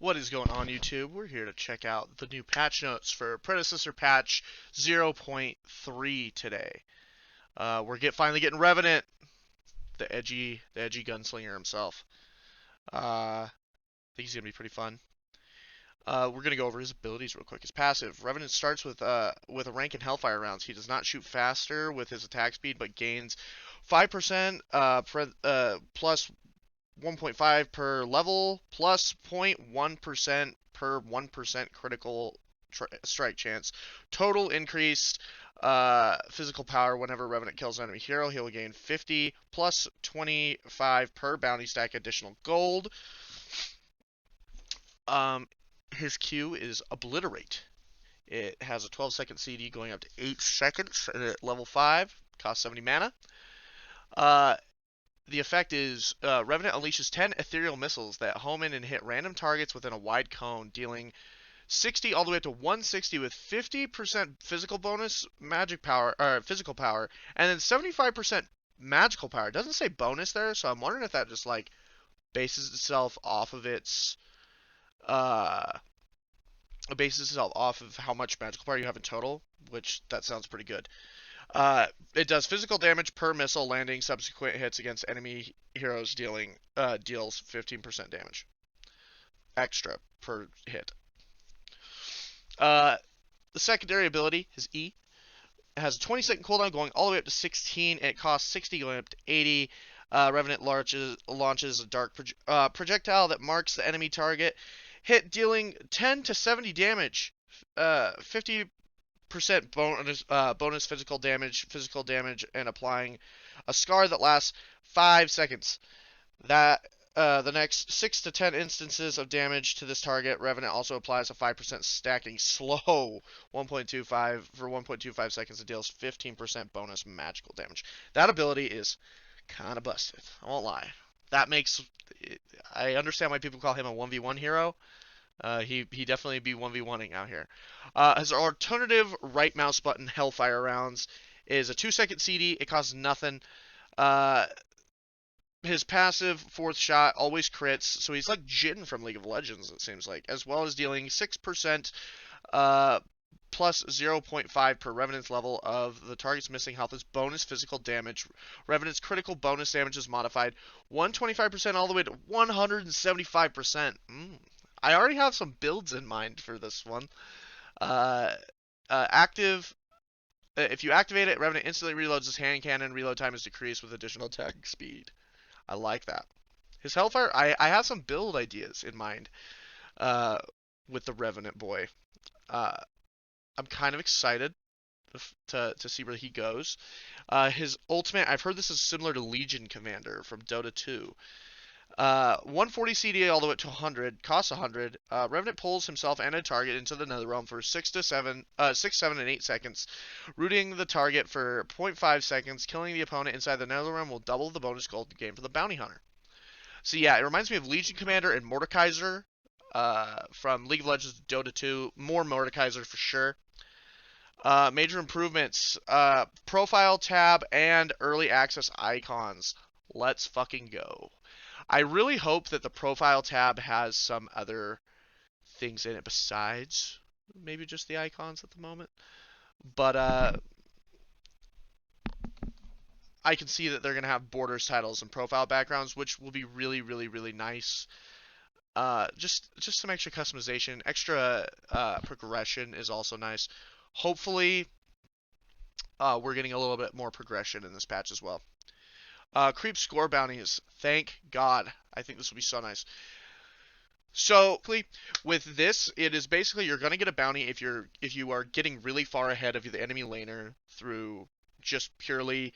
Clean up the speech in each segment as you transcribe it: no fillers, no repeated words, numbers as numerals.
What is going on, YouTube? We're here to check out the new patch notes for Predecessor patch 0.3 today. We're finally getting Revenant, the edgy gunslinger himself. I think he's gonna be pretty fun. We're gonna go over his abilities real quick. His passive: Revenant starts with a rank in Hellfire rounds. He does not shoot faster with his attack speed, but gains 5% plus 1.5 per level plus 0.1% per 1% critical strike chance. Total increased physical power whenever Revenant kills an enemy hero. He'll gain 50 plus 25 per bounty stack additional gold. Um, his Q is Obliterate. It has a 12-second CD going up to 8 seconds at level 5. Costs 70 mana. Uh, The effect is Revenant unleashes 10 ethereal missiles that home in and hit random targets within a wide cone, dealing 60 all the way up to 160 with 50% physical bonus magic power or physical power, and then 75% magical power. It doesn't say bonus there, so I'm wondering if that just like bases itself off of its uh bases itself off of how much magical power you have in total, which that sounds pretty good. It does physical damage per missile landing subsequent hits against enemy heroes, deals 15% damage extra per hit. Uh, the secondary ability, his E, has a 20-second cooldown going all the way up to 16, and it costs 60 going up to 80. Revenant launches a dark projectile that marks the enemy target, dealing 10 to 70 damage, 50% bonus physical damage, and applying a scar that lasts 5 seconds. The next 6 to 10 instances of damage to this target, Revenant also applies a 5% stacking slow 1.25 for 1.25 seconds and deals 15% bonus magical damage. That ability is kind of busted. I won't lie. That makes I understand why people call him a 1v1 hero. He definitely be 1v1ing out here. His alternative right mouse button Hellfire rounds is a 2-second CD. It costs nothing. His passive fourth shot always crits, so he's like Jin from League of Legends, it seems like, as well as dealing 6% plus 0.5 per Revenant's level of the target's missing health as bonus physical damage. Revenant's critical bonus damage is modified 125% all the way to 175%. I already have some builds in mind for this one. Active. If you activate it, Revenant instantly reloads his hand cannon. Reload time is decreased with additional attack speed. I like that. His Hellfire, I have some build ideas in mind with the Revenant boy. I'm kind of excited to see where he goes. His ultimate, I've heard this is similar to Legion Commander from Dota 2. 140 CD all the way to 100, costs 100. Revenant pulls himself and a target into the Netherrealm for 6, 7, and 8 seconds, rooting the target for 0.5 seconds. Killing the opponent inside the Netherrealm will double the bonus gold gained for the Bounty Hunter. So yeah, it reminds me of Legion Commander and Mordekaiser from League of Legends Dota 2. More Mordekaiser for sure. Major improvements, profile tab and early access icons. Let's fucking go. I really hope that the profile tab has some other things in it besides maybe just the icons at the moment. But I can see that they're gonna have borders, titles, and profile backgrounds, which will be really, really, really nice. Just some extra customization, extra progression is also nice. Hopefully, we're getting a little bit more progression in this patch as well. Creep score bounties. Thank God. I think this will be so nice. So with this, it is basically you're gonna get a bounty if you are getting really far ahead of the enemy laner through just purely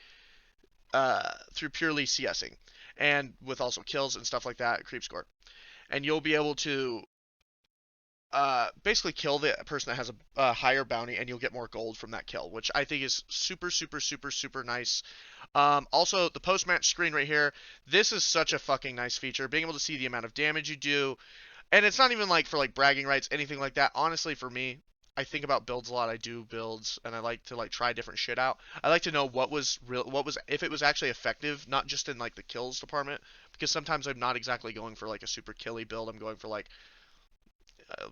CSing, and with also kills and stuff like that, creep score, and you'll be able to basically kill the person that has a higher bounty, and you'll get more gold from that kill, which I think is super, super, super, super nice. Also, the post-match screen right here, this is such a fucking nice feature. Being able to see the amount of damage you do, and it's not even like for like bragging rights, anything like that. Honestly, for me, I think about builds a lot. I do builds, and I like to like try different shit out. I like to know what was real, if it was actually effective, not just in like the kills department, because sometimes I'm not exactly going for like a super killy build. I'm going for like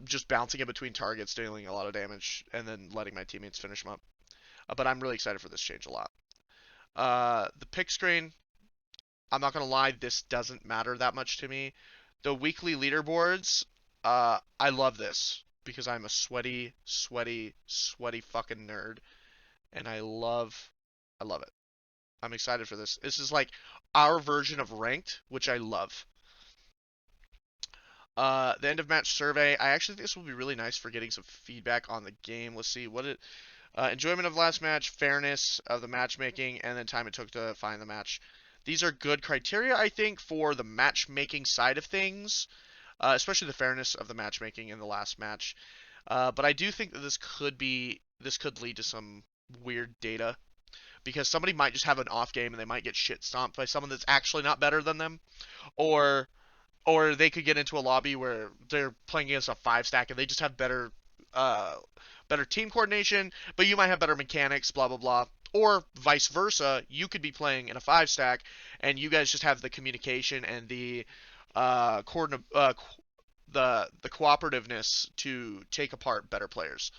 just bouncing in between targets, dealing a lot of damage, and then letting my teammates finish them up. But I'm really excited for this change a lot. The pick screen, I'm not gonna lie, this doesn't matter that much to me. The weekly leaderboards, I love this because I'm a sweaty, sweaty, sweaty fucking nerd, and I love it. I'm excited for this. This is like our version of ranked, which I love. The end of match survey. I actually think this will be really nice for getting some feedback on the game. Let's see what it. Enjoyment of last match, fairness of the matchmaking, and then time it took to find the match. These are good criteria, I think, for the matchmaking side of things, especially the fairness of the matchmaking in the last match. But I do think that this could lead to some weird data because somebody might just have an off game and they might get shit stomped by someone that's actually not better than them, or they could get into a lobby where they're playing against a 5 stack and they just have uh, better team coordination, but you might have better mechanics, blah blah blah. Or vice versa, you could be playing in a 5 stack and you guys just have the communication and the coordinate the cooperativeness to take apart better players.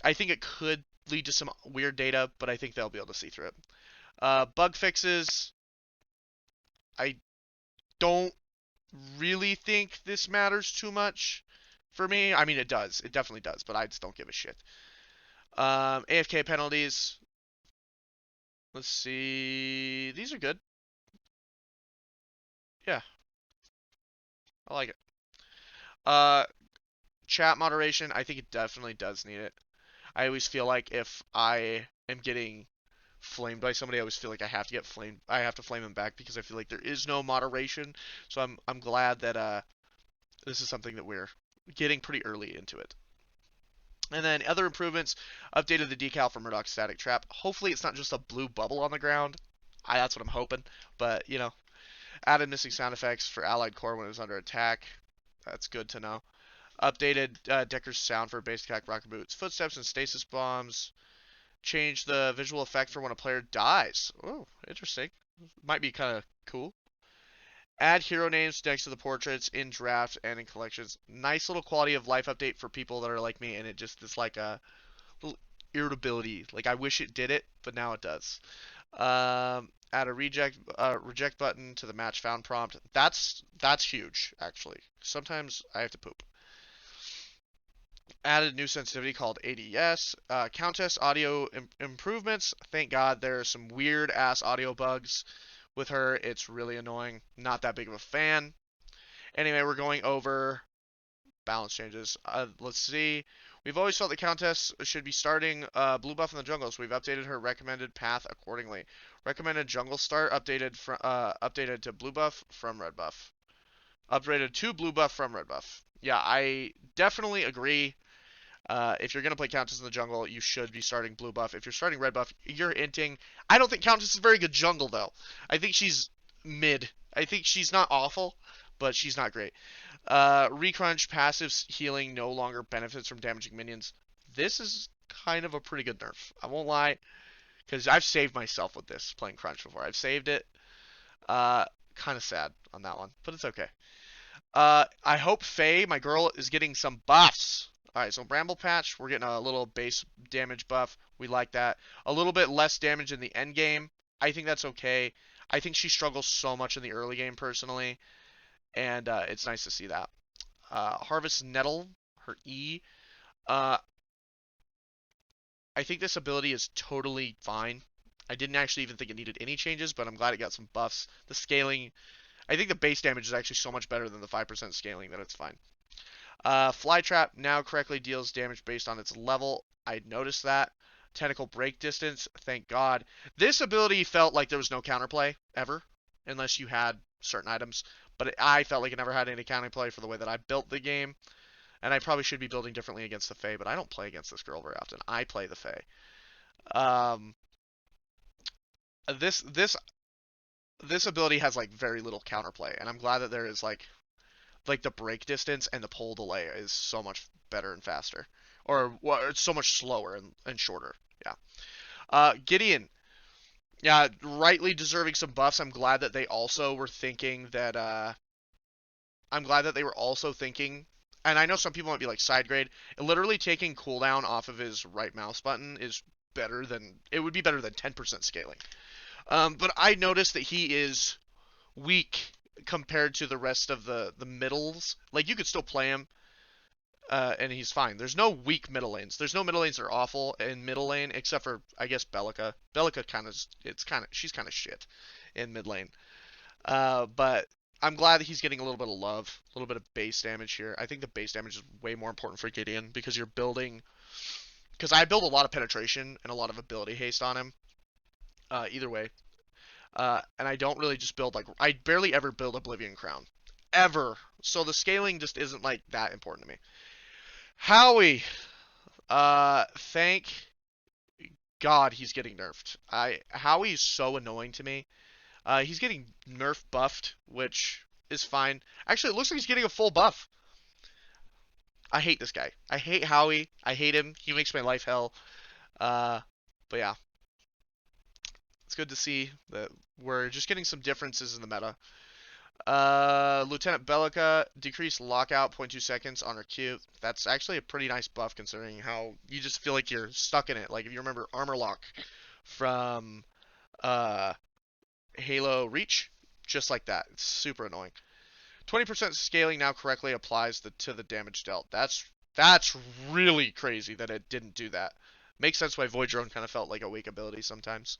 I think it could lead to some weird data, but I think they'll be able to see through it. Bug fixes. I don't really think this matters too much for me. I mean, it does. It definitely does, but I just don't give a shit. AFK penalties. Let's see. These are good. Yeah, I like it. Uh, Chat moderation. I think it definitely does need it. I always feel like if I am getting flamed by somebody, I always feel like I have to get flamed. I have to flame them back because I feel like there is no moderation. So I'm glad that this is something that we're getting pretty early into it. And then other improvements, updated the decal for Murdoch's static trap. Hopefully it's not just a blue bubble on the ground. That's what I'm hoping. But, added missing sound effects for allied core when it was under attack. That's good to know. Updated Decker's sound for base attack, rocket boots, footsteps, and stasis bombs. Changed the visual effect for when a player dies. Oh, interesting. Might be kind of cool. Add hero names next to the portraits in draft and in collections. Nice little quality of life update for people that are like me, and it just is like a little irritability. Like I wish it did it, but now it does. Add a reject button to the match found prompt. That's huge actually. Sometimes I have to poop. Added new sensitivity called ADS. Countess audio improvements. Thank God there are some weird ass audio bugs with her. It's really annoying. Not that big of a fan. Anyway, we're going over balance changes. Let's see. We've always felt the Countess should be starting blue buff in the jungle, so we've updated her recommended path accordingly. Recommended jungle start updated to blue buff from red buff. Upgraded to blue buff from red buff. Yeah, I definitely agree. If you're going to play Countess in the jungle, you should be starting blue buff. If you're starting red buff, you're inting. I don't think Countess is a very good jungle, though. I think she's mid. I think she's not awful, but she's not great. Recrunch passive healing no longer benefits from damaging minions. This is kind of a pretty good nerf. I won't lie, because I've saved myself with this playing Crunch before. I've saved it. Kind of sad on that one, but it's okay. I hope Faye, my girl, is getting some buffs. Alright, so Bramble Patch, we're getting a little base damage buff. We like that. A little bit less damage in the end game. I think that's okay. I think she struggles so much in the early game, personally. And it's nice to see that. Harvest Nettle, her E. Uh, I think this ability is totally fine. I didn't actually even think it needed any changes, but I'm glad it got some buffs. The scaling, I think the base damage is actually so much better than the 5% scaling that it's fine. Flytrap now correctly deals damage based on its level. I noticed that. Tentacle break distance, thank God. This ability felt like there was no counterplay ever, unless you had certain items. But I felt like it never had any counterplay for the way that I built the game. And I probably should be building differently against the Fae, but I don't play against this girl very often. I play the Fae. Um, this ability has like very little counterplay, and I'm glad that there is like the break distance and the pull delay is so much better and faster, or well, it's so much slower and shorter. Yeah. Gideon, yeah, rightly deserving some buffs. I'm glad that they also were thinking that. I'm glad that they were also thinking and I know some people might be like side grade. Literally taking cooldown off of his right mouse button is better than it would be better than 10% scaling. But I noticed that he is weak compared to the rest of the middles. Like you could still play him, and he's fine. There's no weak middle lanes. There's no middle lanes that are awful in middle lane except for I guess Bellica. Bellica she's kind of shit in mid lane. But I'm glad that he's getting a little bit of love, a little bit of base damage here. I think the base damage is way more important for Gideon because you're building. Because I build a lot of penetration and a lot of ability haste on him. Either way, and I don't really just build like I barely ever build Oblivion Crown, ever. So the scaling just isn't like that important to me. Howie, thank God he's getting nerfed. Howie's so annoying to me. He's getting nerf buffed, which is fine. Actually, it looks like he's getting a full buff. I hate this guy. I hate Howie. I hate him. He makes my life hell. Uh, but yeah, it's good to see that we're just getting some differences in the meta. Lieutenant Bellica, decreased lockout 0.2 seconds on her Q. That's actually a pretty nice buff considering how you just feel like you're stuck in it. Like if you remember Armor Lock from uh, Halo Reach, just like that. It's super annoying. 20% scaling now correctly applies to the damage dealt. That's really crazy that it didn't do that. Makes sense why Void Drone kind of felt like a weak ability sometimes.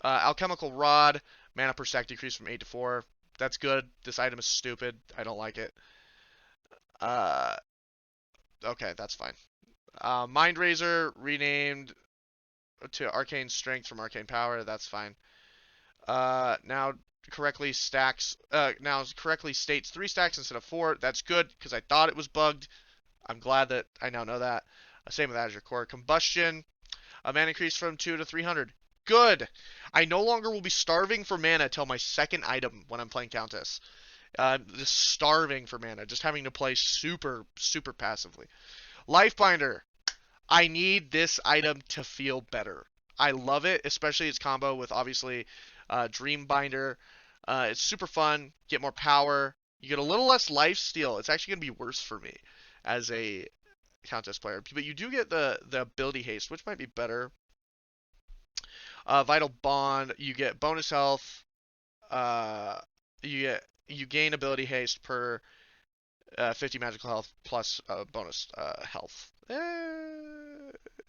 Alchemical Rod, mana per stack decreased from 8 to 4. That's good. This item is stupid. I don't like it. Uh, okay, that's fine. Mind Razor renamed to Arcane Strength from Arcane Power. That's fine. Now correctly states 3 stacks instead of 4. That's good because I thought it was bugged. I'm glad that I now know that. Same with Azure Core. Combustion, a mana increase from 2 to 300. Good. I no longer will be starving for mana till my second item when I'm playing Countess. Just starving for mana, just having to play super, super passively. Lifebinder. I need this item to feel better. I love it, especially its combo with obviously Dreambinder. It's super fun. Get more power. You get a little less life steal. It's actually going to be worse for me as a Countess player. But you do get the ability haste, which might be better. Vital Bond. You get bonus health. You gain ability haste per 50 magical health plus bonus health.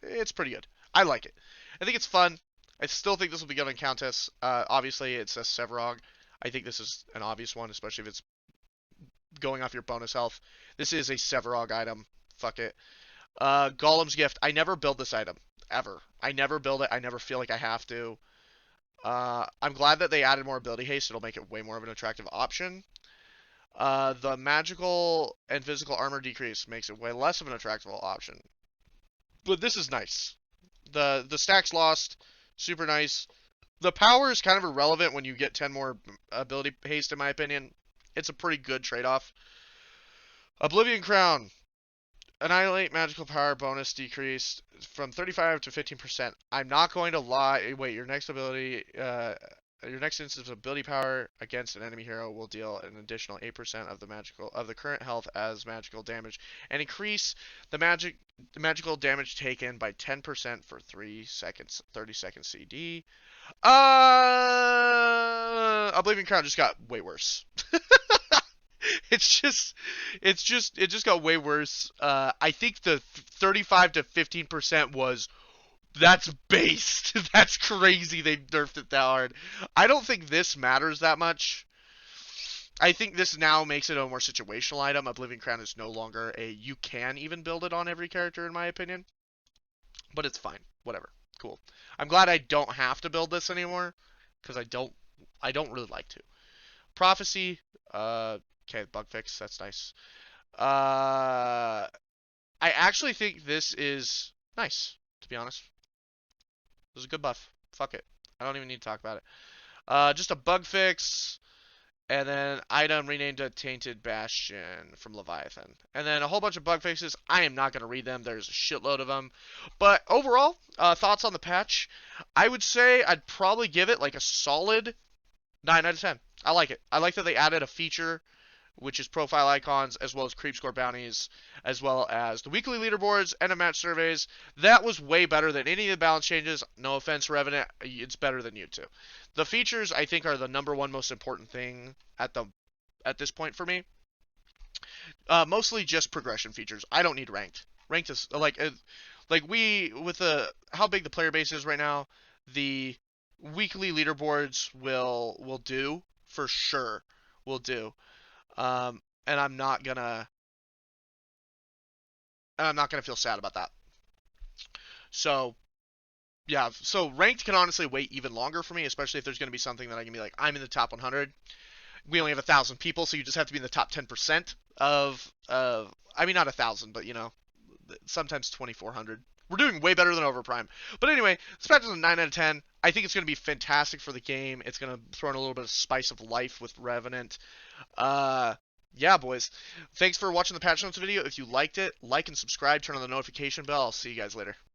It's pretty good. I like it. I think it's fun. I still think this will be good on Countess. Obviously, it's a Sevarog. I think this is an obvious one, especially if it's going off your bonus health. This is a Sevarog item. Fuck it. Golem's Gift. I never build this item. Ever. I never build it. I never feel like I have to. I'm glad that they added more ability haste. It'll make it way more of an attractive option. The magical and physical armor decrease makes it way less of an attractive option. But this is nice. The stacks lost. Super nice. The power is kind of irrelevant when you get 10 more ability haste, in my opinion. It's a pretty good trade-off. Oblivion Crown. Annihilate magical power bonus decreased from 35 to 15%. I'm not going to lie. Wait, your next instance of ability power against an enemy hero will deal an additional 8% of the current health as magical damage, and increase the magical damage taken by 10% for 3 seconds, 30 seconds CD. Oblivion Crown just got way worse. It just got way worse. I think the 35 to 15% that's based. That's crazy. They nerfed it that hard. I don't think this matters that much. I think this now makes it a more situational item. Oblivion Crown is no longer you can even build it on every character, in my opinion. But it's fine. Whatever. Cool. I'm glad I don't have to build this anymore because I don't really like to. Prophecy. Okay, bug fix. That's nice. I actually think this is nice, to be honest. This is a good buff. Fuck it. I don't even need to talk about it. Just a bug fix, and then item renamed to Tainted Bastion from Leviathan. And then a whole bunch of bug fixes. I am not going to read them. There's a shitload of them. But overall, thoughts on the patch? I would say I'd probably give it like a solid 9 out of 10. I like it. I like that they added a feature which is profile icons, as well as creep score bounties, as well as the weekly leaderboards, end of match surveys. That was way better than any of the balance changes. No offense, Revenant, it's better than you two. The features, I think, are the number one most important thing at this point for me. Mostly just progression features. I don't need ranked. Ranked is like we with the how big the player base is right now. The weekly leaderboards will do for sure. Will do. And I'm not gonna feel sad about that. So yeah, so ranked can honestly wait even longer for me, especially if there's gonna be something that I can be like, I'm in the top 100. We only have 1,000 people, so you just have to be in the top 10% of I mean not 1,000, but sometimes 2,400. We're doing way better than Overprime. But anyway, this patch is a 9 out of 10. I think it's going to be fantastic for the game. It's going to throw in a little bit of spice of life with Revenant. Uh, yeah, boys. Thanks for watching the patch notes video. If you liked it, like and subscribe. Turn on the notification bell. I'll see you guys later.